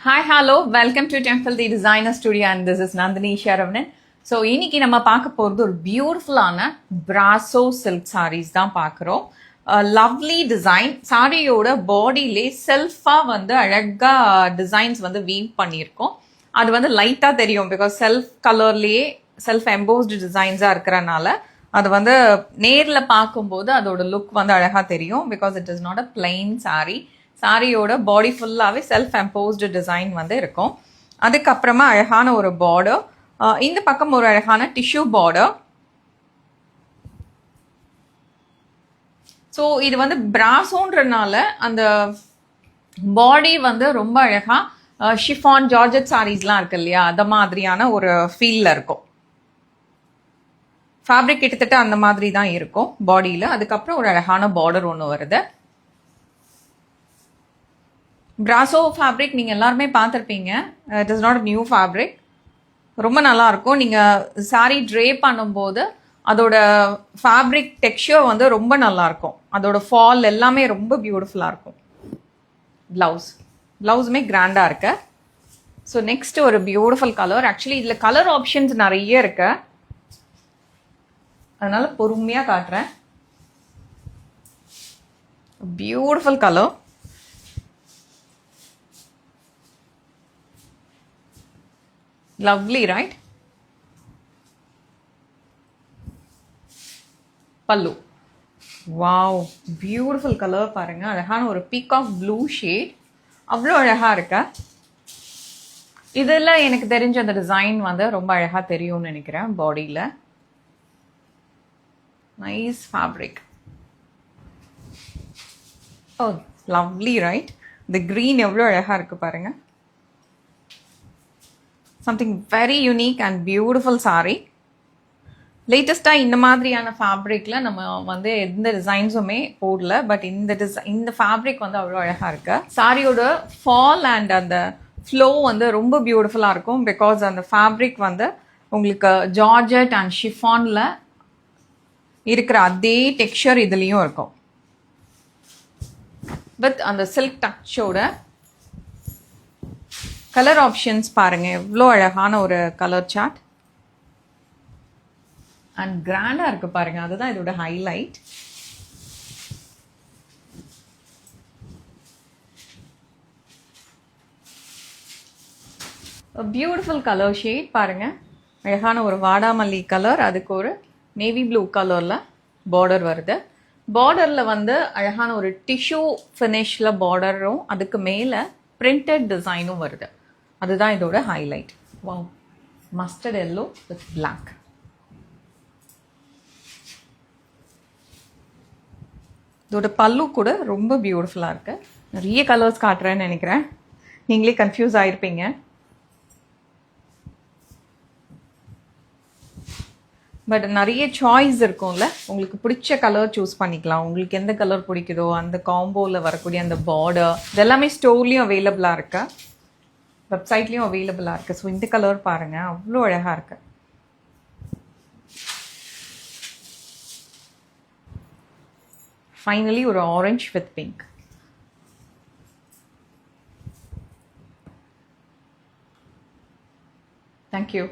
Hi, hello. Welcome to Temple the Designer Studio and this is Nandini Sharavanan. So, இன்னைக்கு நம்ம பார்க்க போகிறது ஒரு பியூட்டிஃபுல்லான பிராசோ சில்க் சாரீஸ் தான் பார்க்குறோம். லவ்லி டிசைன் சாரியோட பாடியிலே செல்ஃபாக வந்து அழகாக டிசைன்ஸ் வந்து வீவ் பண்ணியிருக்கோம். அது வந்து லைட்டாக தெரியும் பிகாஸ் செல்ஃப் கலர்லேயே செல்ஃப் எம்போஸ்டு டிசைன்ஸாக இருக்கிறனால அது வந்து நேரில் பார்க்கும்போது அதோட லுக் வந்து அழகாக தெரியும் because it is not a plain sari. சாரியோட பாடி ஃபுல்லாகவே செல்ஃப் எம்போஸ்டு டிசைன் வந்து இருக்கும். அதுக்கப்புறமா அழகான ஒரு பார்டர், இந்த பக்கம் ஒரு அழகான டிஷ்யூ பார்டர். ஸோ இது வந்து பிராசோன்றனால அந்த பாடி வந்து ரொம்ப அழகாக ஷிஃபான் ஜார்ஜெட் சாரீஸ்லாம் இருக்கு இல்லையா, அந்த மாதிரியான ஒரு ஃபீலில் இருக்கும். ஃபேப்ரிக் கிட்டத்தட்ட அந்த மாதிரி தான் இருக்கும் பாடியில். அதுக்கப்புறம் ஒரு அழகான பார்டர் ஒன்று வருது. பிராசோ ஃபேப்ரிக் நீங்கள் எல்லாருமே பார்த்துருப்பீங்க. It is not new fabric. ரொம்ப நல்லாயிருக்கும். நீங்கள் சாரீ ட்ரே பண்ணும்போது அதோட ஃபேப்ரிக் டெக்ஸ்சர் வந்து ரொம்ப நல்லாயிருக்கும். அதோட ஃபால் எல்லாமே ரொம்ப பியூட்டிஃபுல்லாக இருக்கும். ப்ளவுஸுமே கிராண்டாக இருக்கு. ஸோ நெக்ஸ்ட் ஒரு பியூட்டிஃபுல் கலர். ஆக்சுவலி இதில் கலர் ஆப்ஷன்ஸ் நிறைய இருக்கு, அதனால பொறுமையாக காட்டுறேன். Beautiful colour. Lovely, right? பல்லு. வாவ், பியூட்டிஃபுல் கலர் பாருங்க. அழகான ஒரு பீகாக் ப்ளூ ஷேட், அவ்வளோ அழகாக இருக்கா. இதில் எனக்கு தெரிஞ்ச அந்த டிசைன் வந்து ரொம்ப அழகாக தெரியும்னு நினைக்கிறேன். பாடியில் நைஸ் ஃபேப்ரிக். ஓ லவ்லி, ரைட்? இந்த க்ரீன் எவ்வளோ அழகாக இருக்குது பாருங்கள். Something very unique and beautiful sari. லேட்டஸ்ட்டாக இந்த மாதிரியான ஃபேப்ரிக்கில் நம்ம வந்து எந்த டிசைன்ஸுமே போடல, பட் இந்த ஃபேப்ரிக் வந்து அவ்வளோ அழகாக இருக்கு. சாரியோட ஃபால் அண்ட் அந்த ஃப்ளோ வந்து ரொம்ப பியூட்டிஃபுல்லாக இருக்கும் பிகாஸ் அந்த ஃபேப்ரிக் வந்து உங்களுக்கு ஜார்ஜெட் அண்ட் ஷிஃபானில் இருக்கிற அதே டெக்ஸ்சர் இதுலேயும் இருக்கும். வித் அந்த சில்க் டச்சோட கலர் ஆப்ஷன்ஸ் பாருங்க, எவ்வளோ அழகான ஒரு கலர் சார்ட் அண்ட் கிராண்டாக இருக்கு பாருங்க. அதுதான் இதோட ஹைலைட். பியூட்டிஃபுல் கலர் ஷேட் பாருங்க. அழகான ஒரு வாடாமல்லி கலர், அதுக்கு ஒரு நேவி ப்ளூ கலரில் பார்டர் வருது. பார்டரில் வந்து அழகான ஒரு டிஷ்யூ ஃபினிஷில் பார்டரும் அதுக்கு மேலே பிரிண்டட் டிசைனும் வருது. அதுதான் இதோட highlight. Wow, mustard yellow with black. இதோட பல்லு கூட ரொம்ப பியூட்டிஃபுல்லாக இருக்கு. நிறைய கலர்ஸ் காட்டுறேன்னு நினைக்கிறேன், நீங்களே கன்ஃபியூஸ் ஆயிருப்பீங்க. பட் நிறைய சாய்ஸ் இருக்கும்ல, உங்களுக்கு பிடிச்ச கலர் சூஸ் பண்ணிக்கலாம். உங்களுக்கு எந்த கலர் பிடிக்குதோ அந்த காம்போவில் வரக்கூடிய அந்த பார்டர் இதெல்லாமே ஸ்டோர்லேயும் அவைலபிளாக இருக்கு, வெப்சைட்லேயும் அவைலபிளாக இருக்குது. ஸோ இந்த கலர் பாருங்கள், அவ்வளோ அழகாக இருக்கு. ஃபைனலி ஒரு ஆரஞ்ச் வித் பிங்க். தேங்க்யூ.